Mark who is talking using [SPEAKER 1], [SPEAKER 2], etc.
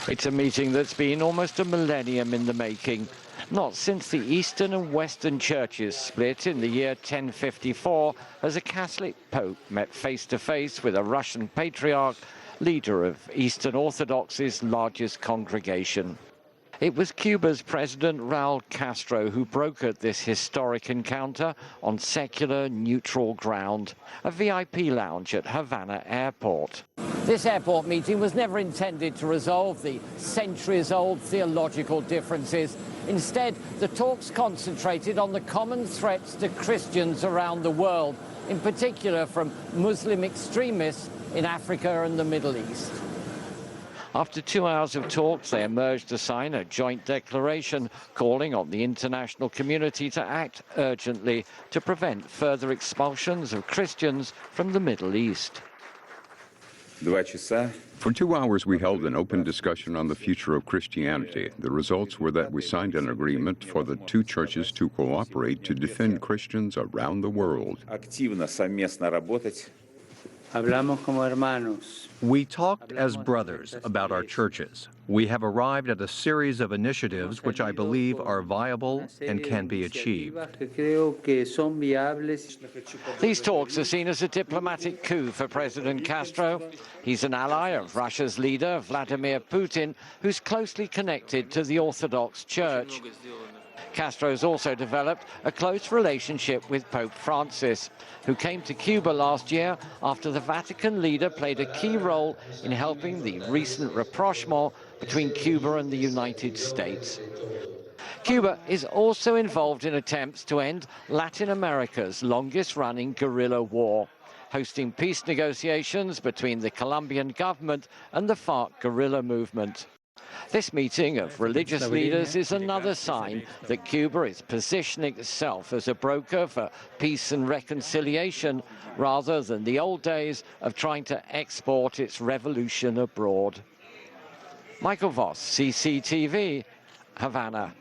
[SPEAKER 1] It's a meeting that's been almost a millennium in the making. Not since the Eastern and Western churches split in the year 1054 has a Catholic pope met face-to-face with a Russian Patriarch, leader of Eastern Orthodox's largest congregation. It was Cuba's President Raul Castro who brokered this historic encounter on secular, neutral ground, a VIP lounge at Havana Airport. This airport meeting was never intended to resolve the centuries-old theological differences. Instead, the talks concentrated on the common threats to Christians around the world, in particular from Muslim extremists in Africa and the Middle East. After 2 hours of talks, they emerged to sign a joint declaration calling on the international community to act urgently to prevent further expulsions of Christians from the Middle East.
[SPEAKER 2] For 2 hours, we held an open discussion on the future of Christianity. The results were that we signed an agreement for the two churches to cooperate to defend Christians around the world.
[SPEAKER 3] We talked as brothers about our churches. We have arrived at a series of initiatives which I believe are viable and can be achieved.
[SPEAKER 1] These talks are seen as a diplomatic coup for President Castro. He's an ally of Russia's leader, Vladimir Putin, who's closely connected to the Orthodox Church. Castro's also developed a close relationship with Pope Francis, who came to Cuba last year after the Vatican leader played a key role in helping the recent rapprochement between Cuba and the United States. Cuba is also involved in attempts to end Latin America's longest-running guerrilla war, hosting peace negotiations between the Colombian government and the FARC guerrilla movement. This meeting of religious leaders is another sign that Cuba is positioning itself as a broker for peace and reconciliation rather than the old days of trying to export its revolution abroad. Michael Voss, CCTV, Havana.